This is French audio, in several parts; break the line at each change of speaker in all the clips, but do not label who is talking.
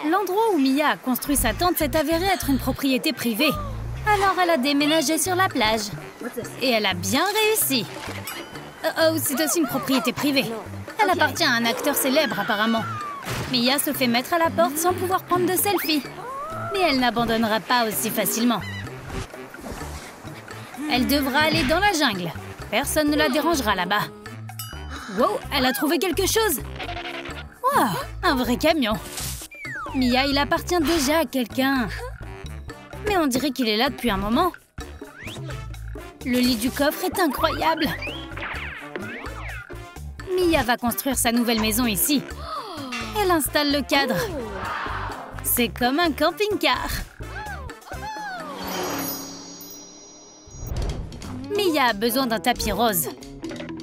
L'endroit où Mia a construit sa tente s'est avéré être une propriété privée. Alors elle a déménagé sur la plage. Et elle a bien réussi. Oh, c'est aussi une propriété privée. Elle appartient à un acteur célèbre apparemment. Mia se fait mettre à la porte sans pouvoir prendre de selfie. Mais elle n'abandonnera pas aussi facilement. Elle devra aller dans la jungle. Personne ne la dérangera là-bas. Wow, elle a trouvé quelque chose. Wow, un vrai camion. Mia, il appartient déjà à quelqu'un. Mais on dirait qu'il est là depuis un moment. Le lit du coffre est incroyable. Mia va construire sa nouvelle maison ici. Elle installe le cadre. C'est comme un camping-car. Mia a besoin d'un tapis rose.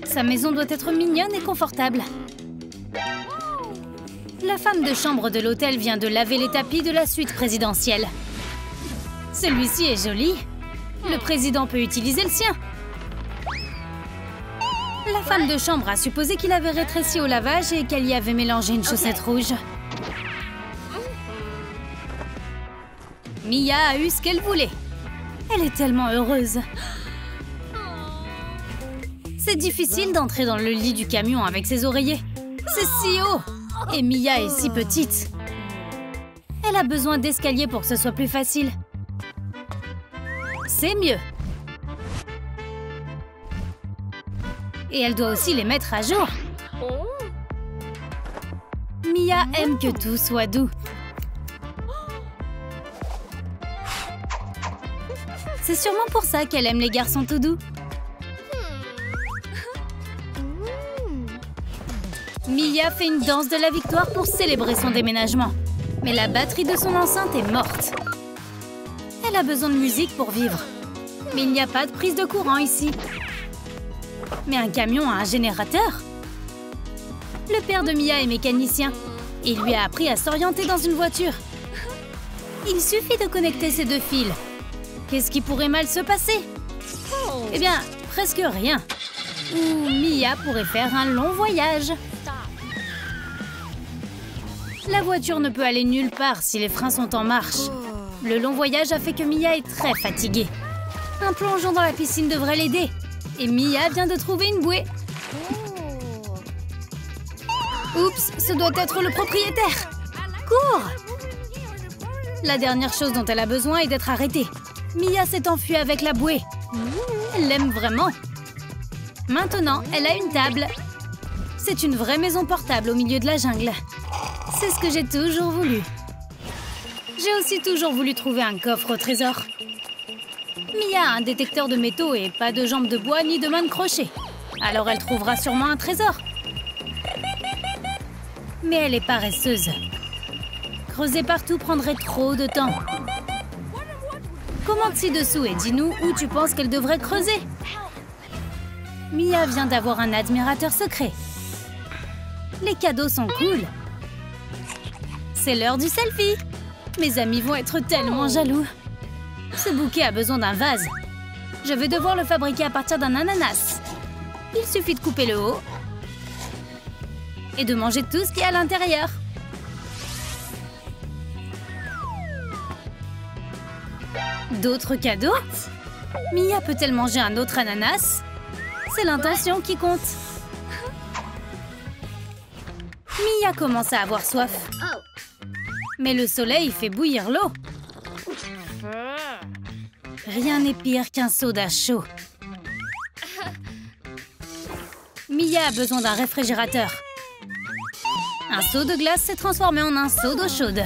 Sa maison doit être mignonne et confortable. La femme de chambre de l'hôtel vient de laver les tapis de la suite présidentielle. Celui-ci est joli. Le président peut utiliser le sien. La femme de chambre a supposé qu'il avait rétréci au lavage et qu'elle y avait mélangé une chaussette rouge. Mia a eu ce qu'elle voulait. Elle est tellement heureuse. C'est difficile d'entrer dans le lit du camion avec ses oreillers. C'est si haut. Et Mia est si petite. Elle a besoin d'escaliers pour que ce soit plus facile. C'est mieux. Et elle doit aussi les mettre à jour. Mia aime que tout soit doux. C'est sûrement pour ça qu'elle aime les garçons tout doux. Mia fait une danse de la victoire pour célébrer son déménagement. Mais la batterie de son enceinte est morte. Elle a besoin de musique pour vivre. Mais il n'y a pas de prise de courant ici. Mais un camion a un générateur. Le père de Mia est mécanicien. Et il lui a appris à s'orienter dans une voiture. Il suffit de connecter ces deux fils. Qu'est-ce qui pourrait mal se passer? Eh bien, presque rien. Ou Mia pourrait faire un long voyage. La voiture ne peut aller nulle part si les freins sont en marche. Le long voyage a fait que Mia est très fatiguée. Un plongeon dans la piscine devrait l'aider. Et Mia vient de trouver une bouée. Oups, ce doit être le propriétaire. Cours! La dernière chose dont elle a besoin est d'être arrêtée. Mia s'est enfuie avec la bouée. Elle l'aime vraiment. Maintenant, elle a une table. C'est une vraie maison portable au milieu de la jungle. C'est ce que j'ai toujours voulu. J'ai aussi toujours voulu trouver un coffre au trésor. Mia a un détecteur de métaux et pas de jambes de bois ni de main de crochet. Alors elle trouvera sûrement un trésor. Mais elle est paresseuse. Creuser partout prendrait trop de temps. Commente ci-dessous et dis-nous où tu penses qu'elle devrait creuser. Mia vient d'avoir un admirateur secret. Les cadeaux sont cool. C'est l'heure du selfie. Mes amis vont être tellement jaloux. Ce bouquet a besoin d'un vase. Je vais devoir le fabriquer à partir d'un ananas. Il suffit de couper le haut et de manger tout ce qu'il y a à l'intérieur. D'autres cadeaux? Mia peut-elle manger un autre ananas? C'est l'intention qui compte. Mia commence à avoir soif. Mais le soleil fait bouillir l'eau. Rien n'est pire qu'un soda chaud. Mia a besoin d'un réfrigérateur. Un seau de glace s'est transformé en un seau d'eau chaude.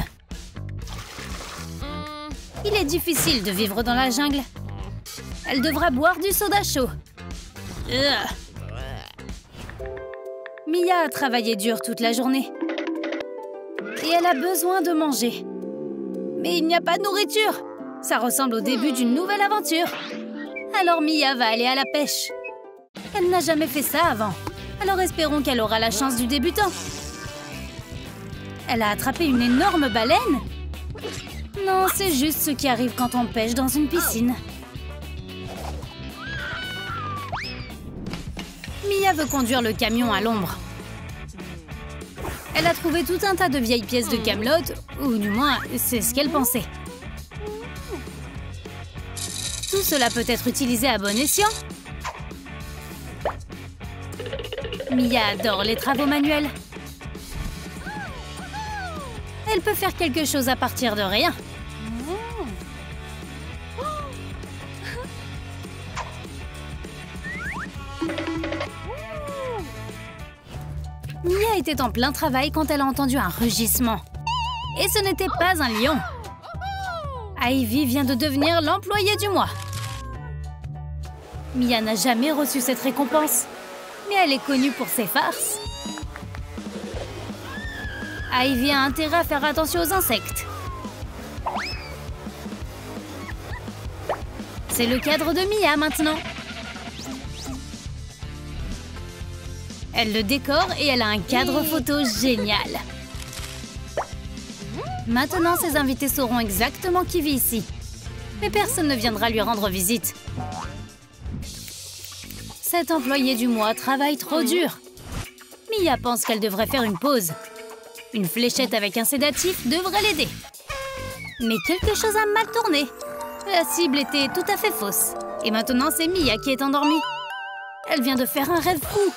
Il est difficile de vivre dans la jungle. Elle devra boire du soda chaud. Mia a travaillé dur toute la journée. Et elle a besoin de manger. Mais il n'y a pas de nourriture. Ça ressemble au début d'une nouvelle aventure. Alors Mia va aller à la pêche. Elle n'a jamais fait ça avant. Alors espérons qu'elle aura la chance du débutant. Elle a attrapé une énorme baleine. Non, c'est juste ce qui arrive quand on pêche dans une piscine. Mia veut conduire le camion à l'ombre. Elle a trouvé tout un tas de vieilles pièces de Camelot, ou du moins, c'est ce qu'elle pensait. Tout cela peut être utilisé à bon escient. Mia adore les travaux manuels. Elle peut faire quelque chose à partir de rien. Mia était en plein travail quand elle a entendu un rugissement. Et ce n'était pas un lion. Ivy vient de devenir l'employée du mois. Mia n'a jamais reçu cette récompense, mais elle est connue pour ses farces. Ivy a intérêt à faire attention aux insectes. C'est le cadre de Mia maintenant. Elle le décore et elle a un cadre photo génial. Maintenant, ses invités sauront exactement qui vit ici. Mais personne ne viendra lui rendre visite. Cette employée du mois travaille trop dur. Mia pense qu'elle devrait faire une pause. Une fléchette avec un sédatif devrait l'aider. Mais quelque chose a mal tourné. La cible était tout à fait fausse. Et maintenant, c'est Mia qui est endormie. Elle vient de faire un rêve fou.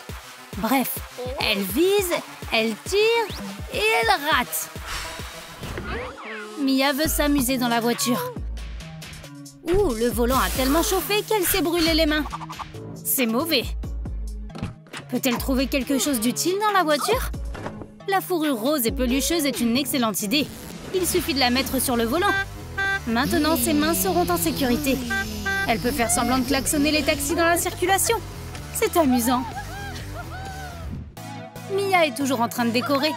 Bref, elle vise, elle tire et elle rate. Mia veut s'amuser dans la voiture. Ouh, le volant a tellement chauffé qu'elle s'est brûlé les mains. C'est mauvais. Peut-elle trouver quelque chose d'utile dans la voiture? La fourrure rose et pelucheuse est une excellente idée. Il suffit de la mettre sur le volant. Maintenant, ses mains seront en sécurité. Elle peut faire semblant de klaxonner les taxis dans la circulation. C'est amusant. Mia est toujours en train de décorer.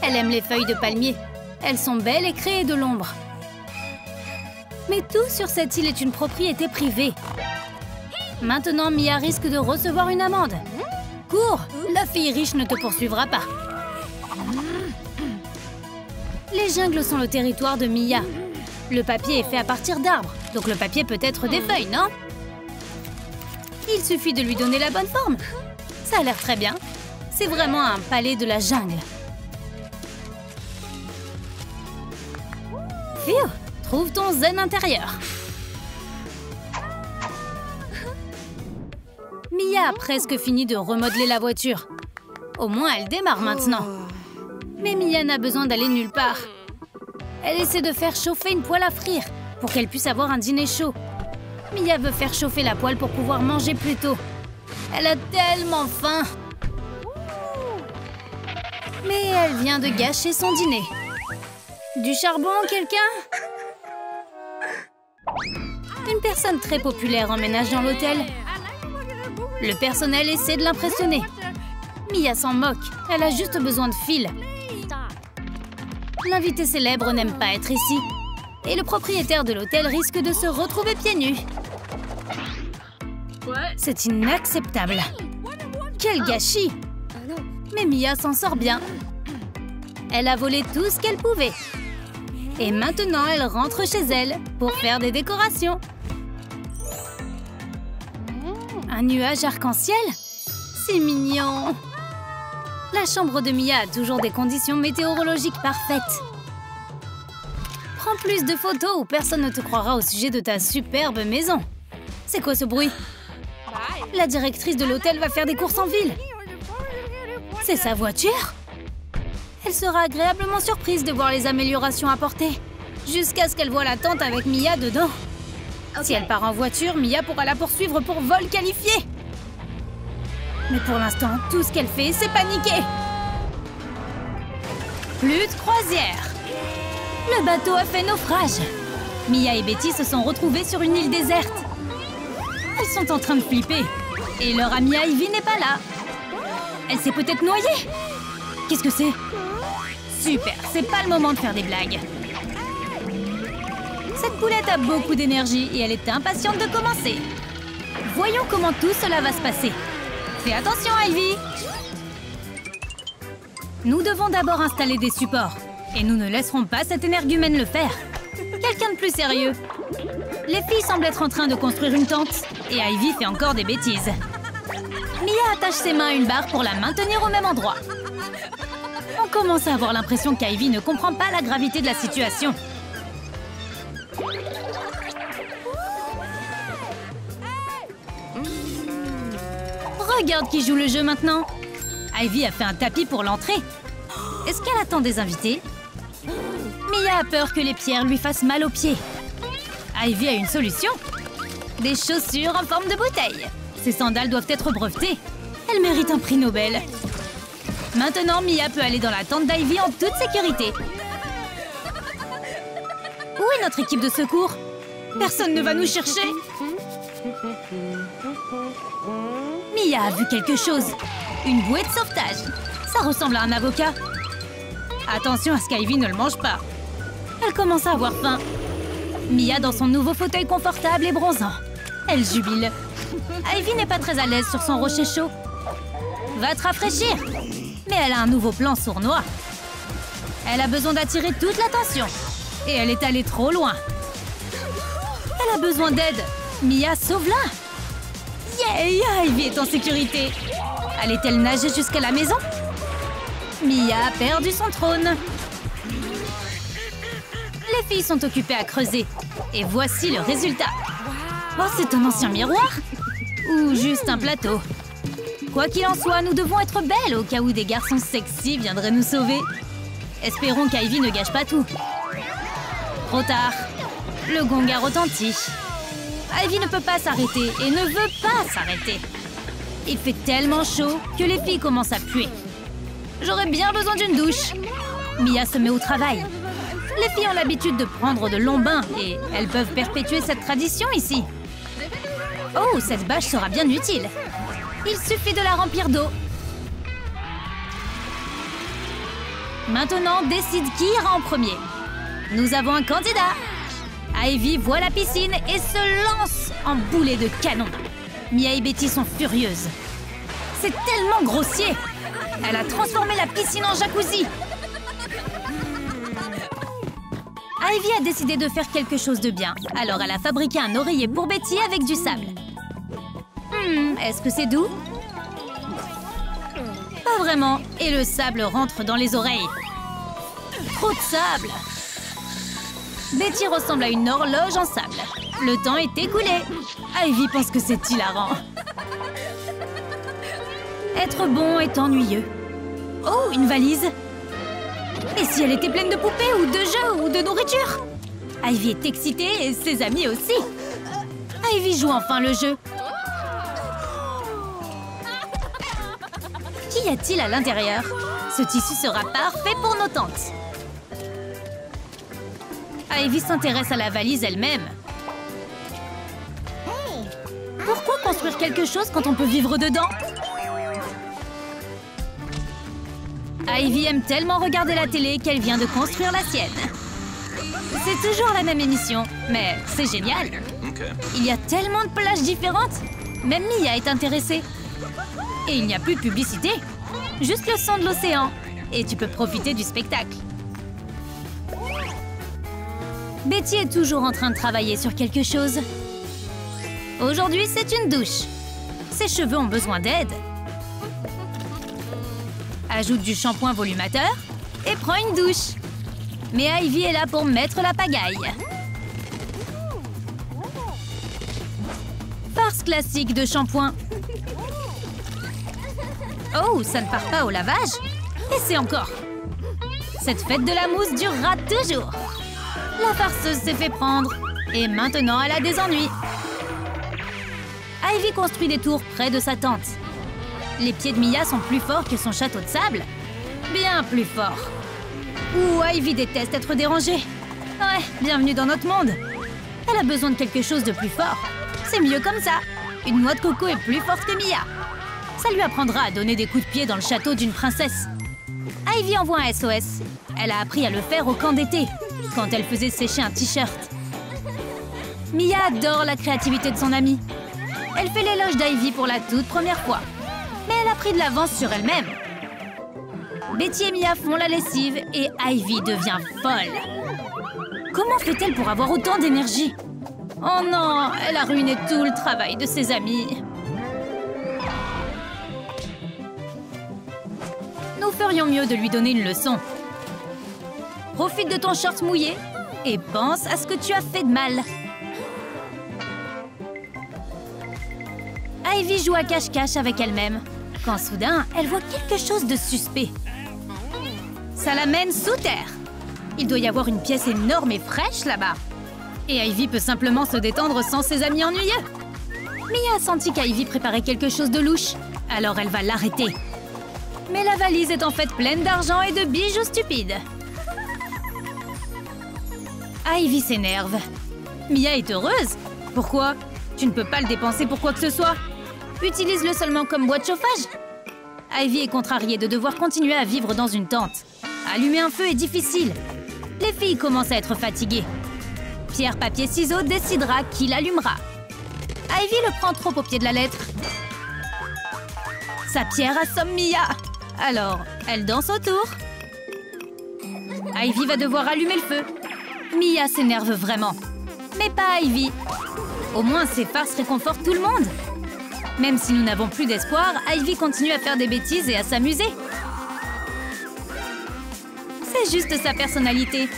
Elle aime les feuilles de palmier. Elles sont belles et créent de l'ombre. Mais tout sur cette île est une propriété privée. Maintenant, Mia risque de recevoir une amende. Cours, la fille riche ne te poursuivra pas. Les jungles sont le territoire de Mia. Le papier est fait à partir d'arbres, donc le papier peut être des feuilles, non? Il suffit de lui donner la bonne forme. Ça a l'air très bien. C'est vraiment un palais de la jungle. Phew, trouve ton zen intérieur. Mia a presque fini de remodeler la voiture. Au moins, elle démarre maintenant. Mais Mia n'a besoin d'aller nulle part. Elle essaie de faire chauffer une poêle à frire pour qu'elle puisse avoir un dîner chaud. Mia veut faire chauffer la poêle pour pouvoir manger plus tôt. Elle a tellement faim. Mais elle vient de gâcher son dîner. Du charbon, quelqu'un? Une personne très populaire emménage dans l'hôtel. Le personnel essaie de l'impressionner. Mia s'en moque. Elle a juste besoin de fil. L'invité célèbre n'aime pas être ici. Et le propriétaire de l'hôtel risque de se retrouver pieds nus. C'est inacceptable. Quel gâchis! Mais Mia s'en sort bien. Elle a volé tout ce qu'elle pouvait. Et maintenant, elle rentre chez elle pour faire des décorations. Un nuage arc-en-ciel? C'est mignon! La chambre de Mia a toujours des conditions météorologiques parfaites. Prends plus de photos ou personne ne te croira au sujet de ta superbe maison. C'est quoi ce bruit? La directrice de l'hôtel va faire des courses en ville. C'est sa voiture? Elle sera agréablement surprise de voir les améliorations apportées. Jusqu'à ce qu'elle voie la tente avec Mia dedans. Si elle part en voiture, Mia pourra la poursuivre pour vol qualifié. Mais pour l'instant, tout ce qu'elle fait, c'est paniquer. Plus de croisière. Le bateau a fait naufrage. Mia et Betty se sont retrouvées sur une île déserte. Elles sont en train de flipper. Et leur amie Ivy n'est pas là. Elle s'est peut-être noyée. Qu'est-ce que c'est? Super, c'est pas le moment de faire des blagues. Cette poulette a beaucoup d'énergie et elle est impatiente de commencer. Voyons comment tout cela va se passer. Fais attention, Ivy! Nous devons d'abord installer des supports. Et nous ne laisserons pas cette énergumène le faire. Quelqu'un de plus sérieux. Les filles semblent être en train de construire une tente. Et Ivy fait encore des bêtises. Mia attache ses mains à une barre pour la maintenir au même endroit. On commence à avoir l'impression qu'Ivy ne comprend pas la gravité de la situation. Regarde qui joue le jeu maintenant. Ivy a fait un tapis pour l'entrée. Est-ce qu'elle attend des invités? Mia a peur que les pierres lui fassent mal aux pieds. Ivy a une solution. Des chaussures en forme de bouteille. Ces sandales doivent être brevetées. Elle mérite un prix Nobel. Maintenant, Mia peut aller dans la tente d'Ivy en toute sécurité. Où est notre équipe de secours? Personne ne va nous chercher. Mia a vu quelque chose. Une bouée de sauvetage. Ça ressemble à un avocat. Attention à ce qu'Ivy ne le mange pas. Elle commence à avoir faim. Mia dans son nouveau fauteuil confortable et bronzant. Elle jubile. Ivy n'est pas très à l'aise sur son rocher chaud. Va te rafraîchir. Mais elle a un nouveau plan sournois. Elle a besoin d'attirer toute l'attention. Et elle est allée trop loin. Elle a besoin d'aide. Mia, sauve-la. Yay! Ivy est en sécurité. Allait-elle nager jusqu'à la maison? Mia a perdu son trône. Les filles sont occupées à creuser. Et voici le résultat. Oh, c'est un ancien miroir? Ou juste un plateau? Quoi qu'il en soit, nous devons être belles au cas où des garçons sexy viendraient nous sauver. Espérons qu'Ivy ne gâche pas tout. Trop tard. Le gong a retenti. Ivy ne peut pas s'arrêter et ne veut pas s'arrêter. Il fait tellement chaud que les filles commencent à puer. J'aurais bien besoin d'une douche. Mia se met au travail. Les filles ont l'habitude de prendre de longs bains et elles peuvent perpétuer cette tradition ici. Oh, cette bâche sera bien utile. Il suffit de la remplir d'eau. Maintenant, décide qui ira en premier. Nous avons un candidat. Ivy voit la piscine et se lance en boulet de canon. Mia et Betty sont furieuses. C'est tellement grossier. Elle a transformé la piscine en jacuzzi. Ivy a décidé de faire quelque chose de bien. Alors elle a fabriqué un oreiller pour Betty avec du sable. Est-ce que c'est doux? Pas vraiment. Et le sable rentre dans les oreilles. Trop de sable. Betty ressemble à une horloge en sable. Le temps est écoulé. Ivy pense que c'est hilarant. Être bon est ennuyeux. Oh, une valise. Et si elle était pleine de poupées ou de jeux ou de nourriture? Ivy est excitée et ses amis aussi. Ivy joue enfin le jeu. Qu'y a-t-il à l'intérieur? Ce tissu sera parfait pour nos tentes. Ivy s'intéresse à la valise elle-même. Pourquoi construire quelque chose quand on peut vivre dedans? Ivy aime tellement regarder la télé qu'elle vient de construire la sienne. C'est toujours la même émission, mais c'est génial. Il y a tellement de plages différentes. Même Mia est intéressée. Et il n'y a plus de publicité. Juste le son de l'océan. Et tu peux profiter du spectacle. Betty est toujours en train de travailler sur quelque chose. Aujourd'hui, c'est une douche. Ses cheveux ont besoin d'aide. Ajoute du shampoing volumateur et prends une douche. Mais Ivy est là pour mettre la pagaille. Farce classique de shampoing. Oh, ça ne part pas au lavage? Et c'est encore. Cette fête de la mousse durera toujours. La farceuse s'est fait prendre. Et maintenant, elle a des ennuis. Ivy construit des tours près de sa tente. Les pieds de Mia sont plus forts que son château de sable. Bien plus forts. Ouh, Ivy déteste être dérangée. Ouais, bienvenue dans notre monde. Elle a besoin de quelque chose de plus fort. C'est mieux comme ça. Une noix de coco est plus forte que Mia. Ça lui apprendra à donner des coups de pied dans le château d'une princesse. Ivy envoie un SOS. Elle a appris à le faire au camp d'été, quand elle faisait sécher un t-shirt. Mia adore la créativité de son amie. Elle fait l'éloge d'Ivy pour la toute première fois. Mais elle a pris de l'avance sur elle-même. Betty et Mia font la lessive et Ivy devient folle. Comment fait-elle pour avoir autant d'énergie? Oh non, elle a ruiné tout le travail de ses amis. Nous ferions mieux de lui donner une leçon. Profite de ton short mouillé et pense à ce que tu as fait de mal. Ivy joue à cache-cache avec elle-même, quand soudain, elle voit quelque chose de suspect. Ça la mène sous terre. Il doit y avoir une pièce énorme et fraîche là-bas. Et Ivy peut simplement se détendre sans ses amis ennuyeux. Mia a senti qu'Ivy préparait quelque chose de louche, alors elle va l'arrêter. Mais la valise est en fait pleine d'argent et de bijoux stupides. Ivy s'énerve. Mia est heureuse. Pourquoi? Tu ne peux pas le dépenser pour quoi que ce soit. Utilise-le seulement comme bois de chauffage. Ivy est contrariée de devoir continuer à vivre dans une tente. Allumer un feu est difficile. Les filles commencent à être fatiguées. Pierre, papier, ciseaux décidera qui l'allumera. Ivy le prend trop au pied de la lettre. Sa pierre assomme Mia. Alors, elle danse autour. Ivy va devoir allumer le feu. Mia s'énerve vraiment. Mais pas Ivy. Au moins, ces farces réconfortent tout le monde. Même si nous n'avons plus d'espoir, Ivy continue à faire des bêtises et à s'amuser. C'est juste sa personnalité.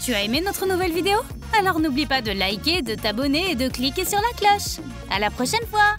Tu as aimé notre nouvelle vidéo? Alors n'oublie pas de liker, de t'abonner et de cliquer sur la cloche. À la prochaine fois!